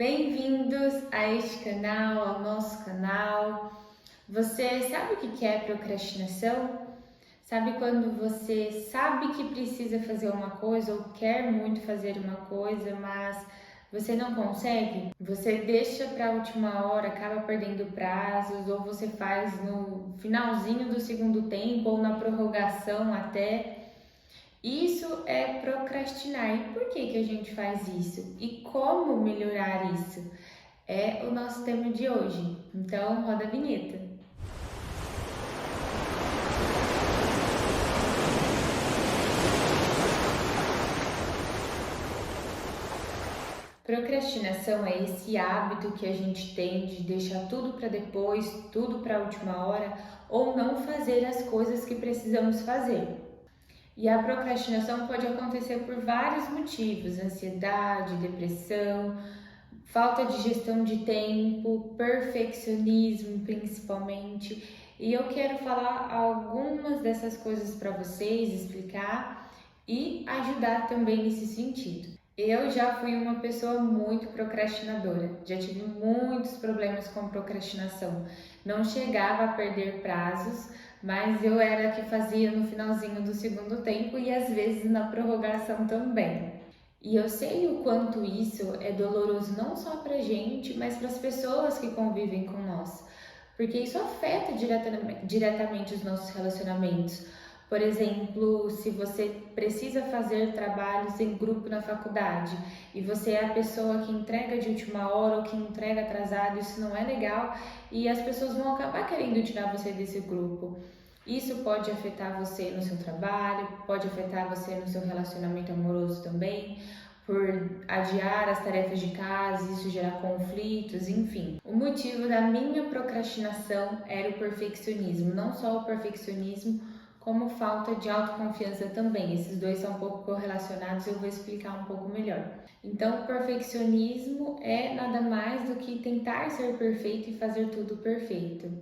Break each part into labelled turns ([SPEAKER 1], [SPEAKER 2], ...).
[SPEAKER 1] Bem-vindos a este canal, ao nosso canal. Você sabe o que é procrastinação? Sabe quando você sabe que precisa fazer uma coisa ou quer muito fazer uma coisa, mas você não consegue? Você deixa para a última hora, acaba perdendo prazos, ou você faz no finalzinho do segundo tempo ou na prorrogação até. Isso é procrastinar. E por que a gente faz isso? E como melhorar isso? É o nosso tema de hoje. Então, roda a vinheta. Procrastinação é esse hábito que a gente tem de deixar tudo para depois, tudo para a última hora, ou não fazer as coisas que precisamos fazer. E a procrastinação pode acontecer por vários motivos: ansiedade, depressão, falta de gestão de tempo, perfeccionismo principalmente. E eu quero falar algumas dessas coisas para vocês, explicar e ajudar também nesse sentido. Eu já fui uma pessoa muito procrastinadora, já tive muitos problemas com procrastinação. Não chegava a perder prazos, mas eu era a que fazia no finalzinho do segundo tempo e às vezes na prorrogação também. E eu sei o quanto isso é doloroso não só pra gente, mas para as pessoas que convivem com nós, porque isso afeta diretamente os nossos relacionamentos. Por exemplo, se você precisa fazer trabalhos em grupo na faculdade e você é a pessoa que entrega de última hora ou que entrega atrasado, isso não é legal e as pessoas vão acabar querendo tirar você desse grupo. Isso pode afetar você no seu trabalho, pode afetar você no seu relacionamento amoroso também, por adiar as tarefas de casa, isso gerar conflitos, enfim. O motivo da minha procrastinação era o perfeccionismo, não só o perfeccionismo, como falta de autoconfiança também. Esses dois são um pouco correlacionados, eu vou explicar um pouco melhor. Então, o perfeccionismo é nada mais do que tentar ser perfeito e fazer tudo perfeito.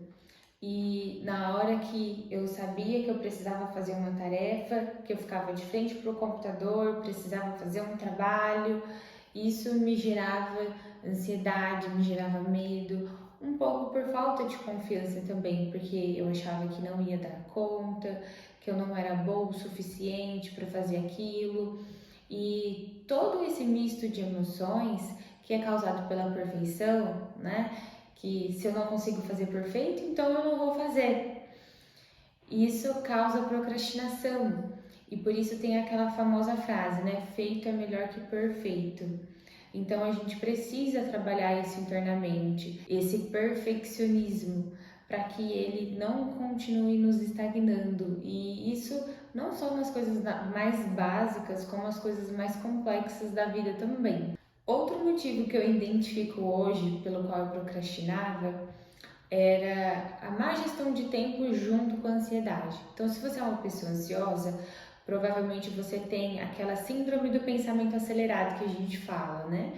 [SPEAKER 1] E na hora que eu sabia que eu precisava fazer uma tarefa, que eu ficava de frente para o computador, precisava fazer um trabalho, isso me gerava ansiedade, me gerava medo, um pouco por falta de confiança também, porque eu achava que não ia dar conta, que eu não era boa o suficiente para fazer aquilo. E todo esse misto de emoções que é causado pela perfeição, né? Que se eu não consigo fazer perfeito, então eu não vou fazer. Isso causa procrastinação. E por isso tem aquela famosa frase, né? Feito é melhor que perfeito. Então a gente precisa trabalhar isso internamente, esse perfeccionismo, para que ele não continue nos estagnando. E isso não só nas coisas mais básicas, como as coisas mais complexas da vida também. Outro motivo que eu identifico hoje pelo qual eu procrastinava era a má gestão de tempo junto com a ansiedade. Então, se você é uma pessoa ansiosa, provavelmente você tem aquela síndrome do pensamento acelerado que a gente fala, né?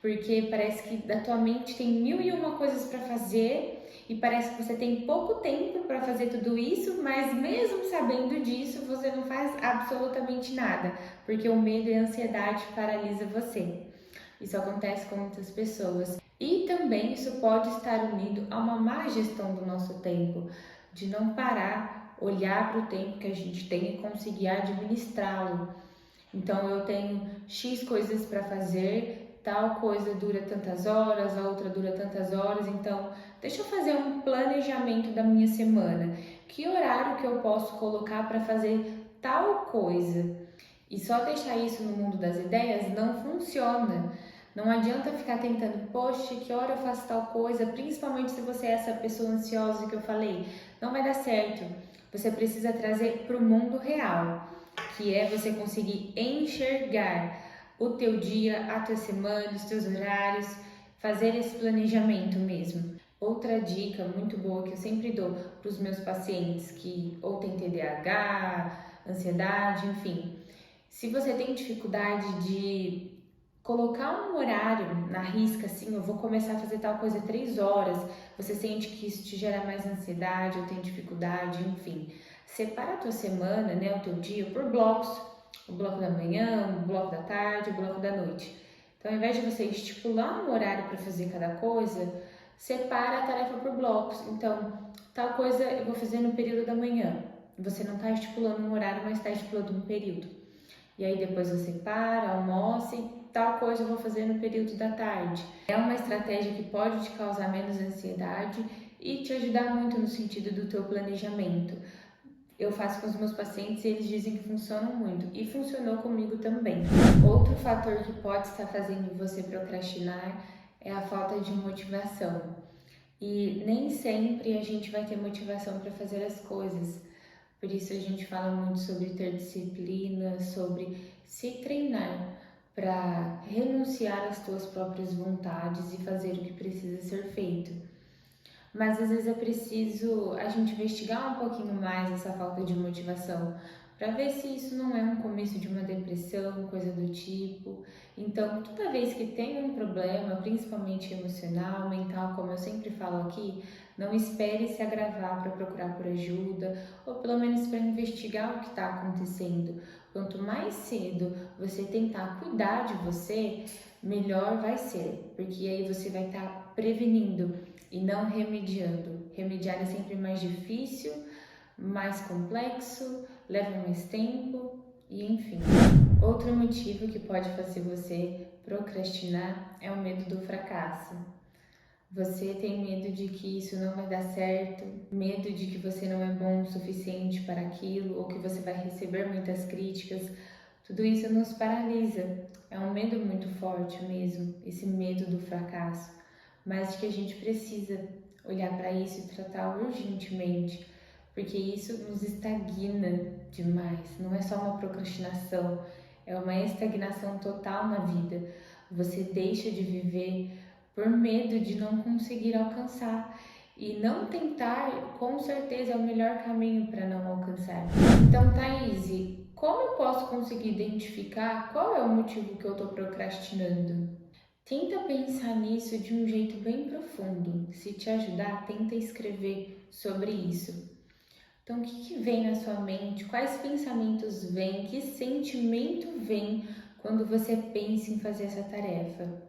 [SPEAKER 1] Porque parece que da tua mente tem mil e uma coisas para fazer e parece que você tem pouco tempo para fazer tudo isso, mas mesmo sabendo disso, você não faz absolutamente nada, porque o medo e a ansiedade paralisa você. Isso acontece com muitas pessoas. E também isso pode estar unido a uma má gestão do nosso tempo, de não parar, olhar para o tempo que a gente tem e conseguir administrá-lo. Então eu tenho X coisas para fazer, tal coisa dura tantas horas, a outra dura tantas horas, então deixa eu fazer um planejamento da minha semana. Que horário que eu posso colocar para fazer tal coisa? E só deixar isso no mundo das ideias não funciona. Não adianta ficar tentando, poxa, que hora eu faço tal coisa, principalmente se você é essa pessoa ansiosa que eu falei. Não vai dar certo. Você precisa trazer para o mundo real, que é você conseguir enxergar o teu dia, a tua semana, os teus horários, fazer esse planejamento mesmo. Outra dica muito boa que eu sempre dou para os meus pacientes que ou tem TDAH, ansiedade, enfim. Se você tem dificuldade de colocar um horário na risca, assim, eu vou começar a fazer tal coisa 3 horas, você sente que isso te gera mais ansiedade ou tem dificuldade, enfim. Separa a tua semana, né, o teu dia por blocos, o bloco da manhã, o bloco da tarde, o bloco da noite. Então, ao invés de você estipular um horário para fazer cada coisa, separa a tarefa por blocos. Então, tal coisa eu vou fazer no período da manhã. Você não está estipulando um horário, mas está estipulando um período. E aí depois você para, almoça e tal coisa eu vou fazer no período da tarde. É uma estratégia que pode te causar menos ansiedade e te ajudar muito no sentido do teu planejamento. Eu faço com os meus pacientes e eles dizem que funcionam muito. E funcionou comigo também. Outro fator que pode estar fazendo você procrastinar é a falta de motivação. E nem sempre a gente vai ter motivação para fazer as coisas. Por isso a gente fala muito sobre ter disciplina, sobre se treinar para renunciar às tuas próprias vontades e fazer o que precisa ser feito. Mas às vezes é preciso a gente investigar um pouquinho mais essa falta de motivação para ver se isso não é um começo de uma depressão, coisa do tipo. Então, toda vez que tem um problema, principalmente emocional, mental, como eu sempre falo aqui, não espere se agravar para procurar por ajuda ou pelo menos para investigar o que está acontecendo. Quanto mais cedo você tentar cuidar de você, melhor vai ser, porque aí você vai estar prevenindo e não remediando. Remediar é sempre mais difícil, mais complexo, leva mais tempo e enfim. Outro motivo que pode fazer você procrastinar é o medo do fracasso. Você tem medo de que isso não vai dar certo, medo de que você não é bom o suficiente para aquilo ou que você vai receber muitas críticas. Tudo isso nos paralisa. É um medo muito forte mesmo, esse medo do fracasso, mas de que a gente precisa olhar para isso e tratar urgentemente, porque isso nos estagna demais. Não é só uma procrastinação, é uma estagnação total na vida. Você deixa de viver por medo de não conseguir alcançar. E não tentar, com certeza, é o melhor caminho para não alcançar. Então, Thaís, como eu posso conseguir identificar qual é o motivo que eu estou procrastinando? Tenta pensar nisso de um jeito bem profundo. Se te ajudar, tenta escrever sobre isso. Então, o que vem na sua mente? Quais pensamentos vêm? Que sentimento vem quando você pensa em fazer essa tarefa?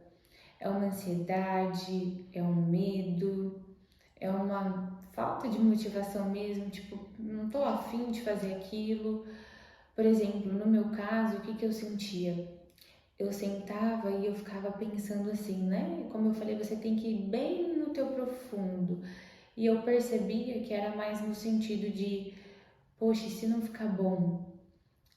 [SPEAKER 1] É uma ansiedade? É um medo? É uma falta de motivação mesmo? Tipo, não tô afim de fazer aquilo. Por exemplo, no meu caso, o que eu sentia? Eu sentava e eu ficava pensando assim, né? Como eu falei, você tem que ir bem no teu profundo. E eu percebia que era mais no sentido de, poxa, e se não ficar bom?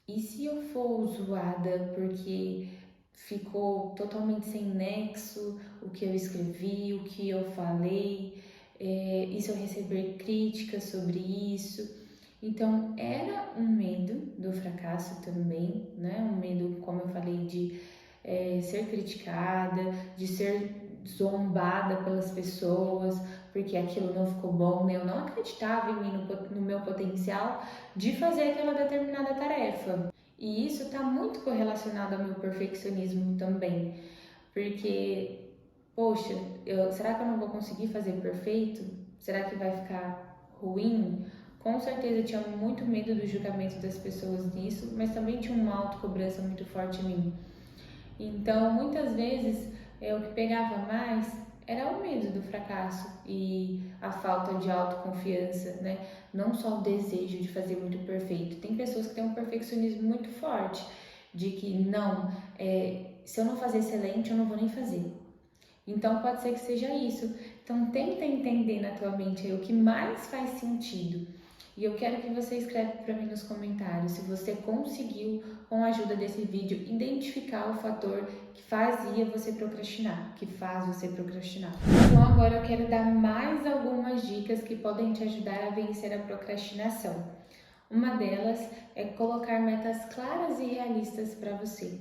[SPEAKER 1] E se eu for zoada porque ficou totalmente sem nexo o que eu escrevi, o que eu falei, e se eu receber críticas sobre isso? Então, era um medo do fracasso também, né? Um medo, como eu falei, de ser criticada, de ser zombada pelas pessoas, porque aquilo não ficou bom, né? Eu não acreditava em mim, no meu potencial de fazer aquela determinada tarefa. E isso está muito correlacionado ao meu perfeccionismo também, porque, poxa, será que eu não vou conseguir fazer perfeito? Será que vai ficar ruim? Com certeza eu tinha muito medo do julgamento das pessoas nisso, mas também tinha uma autocobrança muito forte em mim. Então, muitas vezes, o que pegava mais era o medo do fracasso e a falta de autoconfiança, né? Não só o desejo de fazer muito perfeito. Tem pessoas que têm um perfeccionismo muito forte, de que não, se eu não fazer excelente, eu não vou nem fazer. Então, pode ser que seja isso. Então, tenta entender na tua mente aí o que mais faz sentido. E eu quero que você escreva para mim nos comentários se você conseguiu, com a ajuda desse vídeo, identificar o fator que fazia você procrastinar, que faz você procrastinar. Então agora eu quero dar mais algumas dicas que podem te ajudar a vencer a procrastinação. Uma delas é colocar metas claras e realistas para você.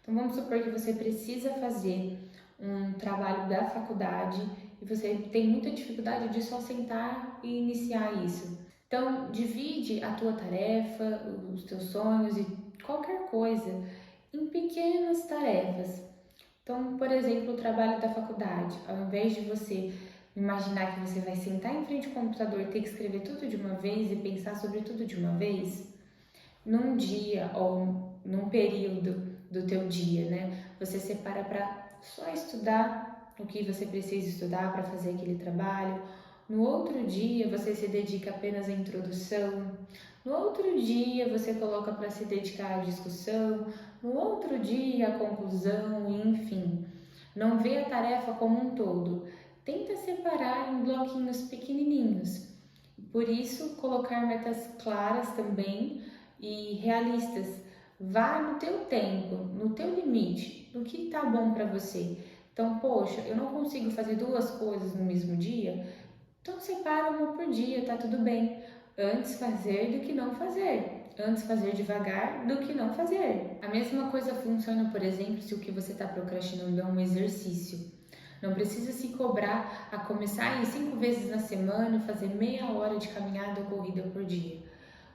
[SPEAKER 1] Então vamos supor que você precisa fazer um trabalho da faculdade e você tem muita dificuldade de só sentar e iniciar isso. Então, divide a tua tarefa, os teus sonhos e qualquer coisa em pequenas tarefas. Então, por exemplo, o trabalho da faculdade. Ao invés de você imaginar que você vai sentar em frente ao computador e ter que escrever tudo de uma vez e pensar sobre tudo de uma vez, num dia ou num período do teu dia, né? Você separa para só estudar o que você precisa estudar para fazer aquele trabalho. No outro dia você se dedica apenas à introdução. No outro dia você coloca para se dedicar à discussão. No outro dia a conclusão, enfim. Não vê a tarefa como um todo. Tenta separar em bloquinhos pequenininhos. Por isso, colocar metas claras também e realistas. Vá no teu tempo, no teu limite, no que tá bom para você. Então, poxa, eu não consigo fazer 2 coisas no mesmo dia? Então separa uma por dia, tá tudo bem. Antes fazer do que não fazer. Antes fazer devagar do que não fazer. A mesma coisa funciona, por exemplo, se o que você está procrastinando é um exercício. Não precisa se cobrar a começar a ir 5 vezes na semana e fazer meia hora de caminhada ou corrida por dia.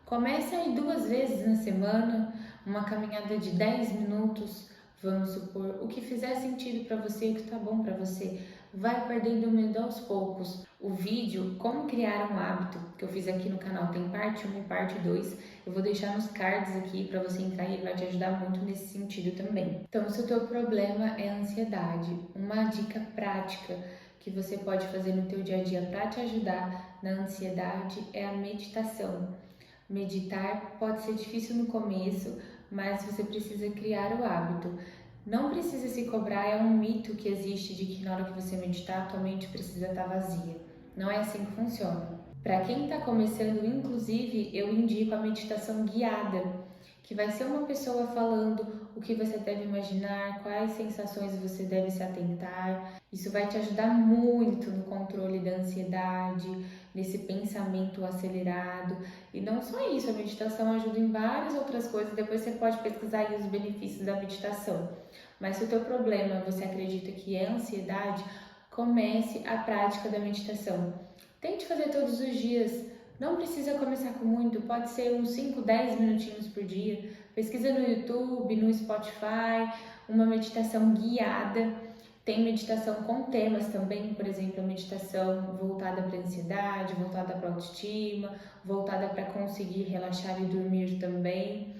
[SPEAKER 1] Comece a ir 2 vezes na semana, uma caminhada de 10 minutos, vamos supor, o que fizer sentido para você, o que tá bom para você. Vai perdendo medo aos poucos. O vídeo Como Criar um Hábito, que eu fiz aqui no canal, tem parte 1 e parte 2. Eu vou deixar nos cards aqui para você entrar e ele vai te ajudar muito nesse sentido também. Então, se o teu problema é ansiedade, uma dica prática que você pode fazer no teu dia a dia para te ajudar na ansiedade é a meditação. Meditar pode ser difícil no começo, mas você precisa criar o hábito. Não precisa se cobrar, é um mito que existe de que na hora que você meditar, a tua mente precisa estar vazia. Não é assim que funciona. Para quem está começando, inclusive, eu indico a meditação guiada, que vai ser uma pessoa falando o que você deve imaginar, quais sensações você deve se atentar. Isso vai te ajudar muito no controle da ansiedade, nesse pensamento acelerado. E não só isso, a meditação ajuda em várias outras coisas. Depois você pode pesquisar aí os benefícios da meditação. Mas se o teu problema você acredita que é ansiedade, comece a prática da meditação. Tente fazer todos os dias. Não precisa começar com muito, pode ser uns 5, 10 minutinhos por dia. Pesquisa no YouTube, no Spotify, uma meditação guiada. Tem meditação com temas também, por exemplo, a meditação voltada para a ansiedade, voltada para a autoestima, voltada para conseguir relaxar e dormir também.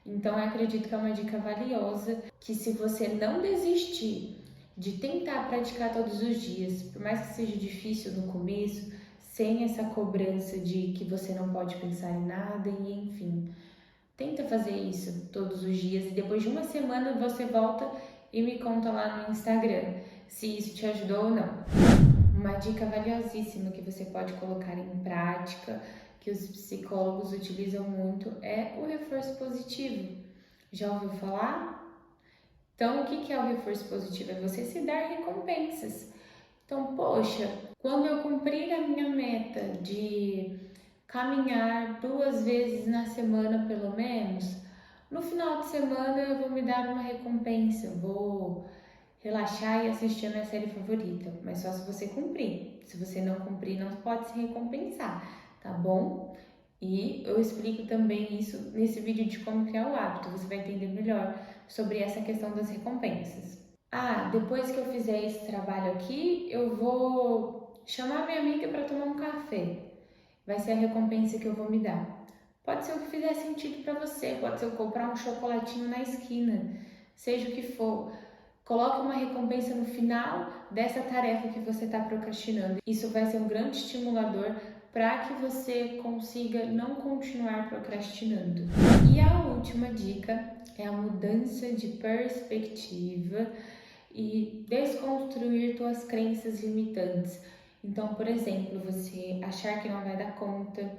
[SPEAKER 1] Então, eu acredito que é uma dica valiosa, que se você não desistir de tentar praticar todos os dias, por mais que seja difícil no começo, sem essa cobrança de que você não pode pensar em nada e enfim. Tenta fazer isso todos os dias e depois de uma semana você volta e me conta lá no Instagram se isso te ajudou ou não. Uma dica valiosíssima que você pode colocar em prática, que os psicólogos utilizam muito, é o reforço positivo. Já ouviu falar? Então, o que é o reforço positivo? É você se dar recompensas. Então, poxa, quando eu cumprir a minha meta de caminhar 2 vezes na semana pelo menos, no final de semana eu vou me dar uma recompensa, vou relaxar e assistir a minha série favorita, mas só se você cumprir. Se você não cumprir, não pode se recompensar, tá bom? E eu explico também isso nesse vídeo de como criar o hábito, você vai entender melhor sobre essa questão das recompensas. Depois que eu fizer esse trabalho aqui, eu vou chamar minha amiga para tomar um café. Vai ser a recompensa que eu vou me dar. Pode ser o que fizer sentido para você, pode ser eu comprar um chocolatinho na esquina, seja o que for. Coloque uma recompensa no final dessa tarefa que você está procrastinando. Isso vai ser um grande estimulador para que você consiga não continuar procrastinando. E a última dica é a mudança de perspectiva e desconstruir suas crenças limitantes. Então, por exemplo, você achar que não vai dar conta,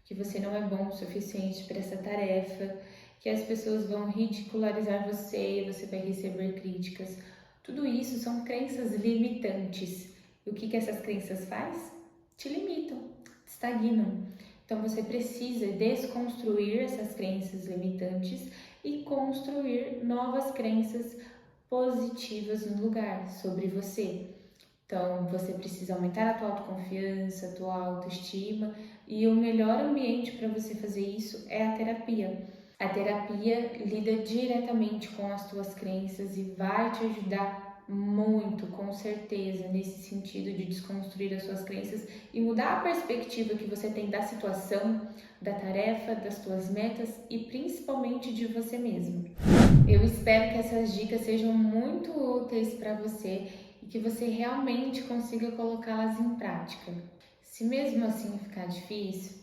[SPEAKER 1] que você não é bom o suficiente para essa tarefa, que as pessoas vão ridicularizar você, você vai receber críticas. Tudo isso são crenças limitantes. E o que essas crenças faz? Te limitam, te estagnam. Então você precisa desconstruir essas crenças limitantes e construir novas crenças positivas no lugar sobre você. Então, você precisa aumentar a tua autoconfiança, a tua autoestima, e o melhor ambiente para você fazer isso é a terapia. A terapia lida diretamente com as tuas crenças e vai te ajudar muito, com certeza, nesse sentido de desconstruir as suas crenças e mudar a perspectiva que você tem da situação, da tarefa, das suas metas e principalmente de você mesmo. Eu espero que essas dicas sejam muito úteis para você e que você realmente consiga colocá-las em prática. Se mesmo assim ficar difícil,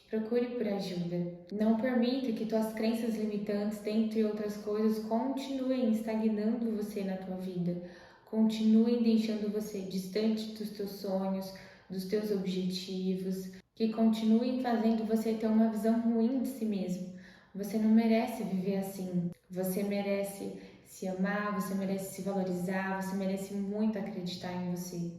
[SPEAKER 1] procure por ajuda. Não permita que tuas crenças limitantes, dentre outras coisas, continuem estagnando você na tua vida. Continuem deixando você distante dos teus sonhos, dos teus objetivos, que continuem fazendo você ter uma visão ruim de si mesmo. Você não merece viver assim. Você merece se amar, você merece se valorizar, você merece muito acreditar em você.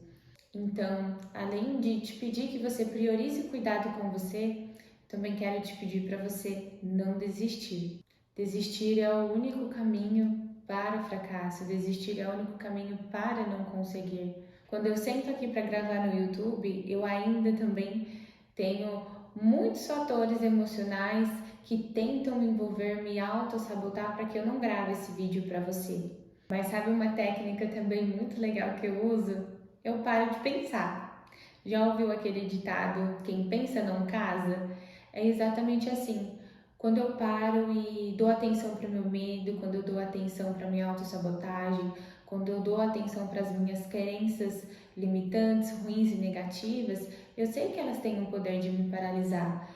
[SPEAKER 1] Então, além de te pedir que você priorize o cuidado com você, também quero te pedir para você não desistir. Desistir é o único caminho para o fracasso, desistir é o único caminho para não conseguir. Quando eu sento aqui para gravar no YouTube, eu ainda também tenho muitos fatores emocionais que tentam me envolver, me auto-sabotar para que eu não grave esse vídeo para você. Mas sabe uma técnica também muito legal que eu uso? Eu paro de pensar. Já ouviu aquele ditado, quem pensa não casa? É exatamente assim. Quando eu paro e dou atenção para o meu medo, quando eu dou atenção para a minha autossabotagem, quando eu dou atenção para as minhas crenças limitantes, ruins e negativas, eu sei que elas têm o poder de me paralisar.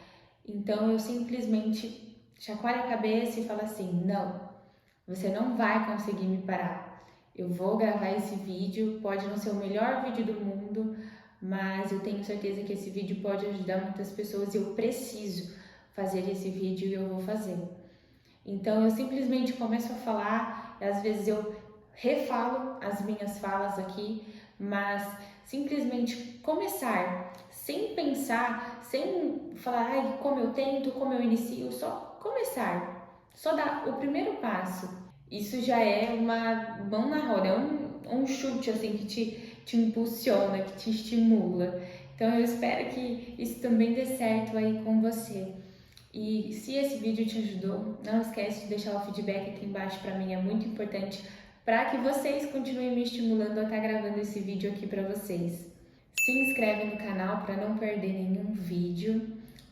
[SPEAKER 1] Então eu simplesmente chacoalho a cabeça e falo assim: não, você não vai conseguir me parar. Eu vou gravar esse vídeo, pode não ser o melhor vídeo do mundo, mas eu tenho certeza que esse vídeo pode ajudar muitas pessoas e eu preciso fazer esse vídeo e eu vou fazer. Então eu simplesmente começo a falar, às vezes eu refalo as minhas falas aqui, mas simplesmente começar, sem pensar, sem falar, ai, como eu tento, como eu inicio, só começar, só dar o primeiro passo. Isso já é uma mão na roda, é um chute assim que te impulsiona, que te estimula. Então eu espero que isso também dê certo aí com você. E se esse vídeo te ajudou, não esquece de deixar o feedback aqui embaixo, para mim é muito importante para que vocês continuem me estimulando a estar gravando esse vídeo aqui para vocês. Se inscreve no canal para não perder nenhum vídeo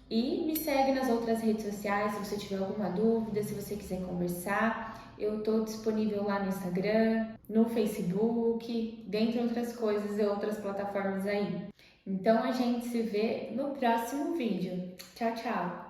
[SPEAKER 1] e me segue nas outras redes sociais se você tiver alguma dúvida, se você quiser conversar. Eu estou disponível lá no Instagram, no Facebook, dentre outras coisas e outras plataformas aí. Então a gente se vê no próximo vídeo. Tchau, tchau!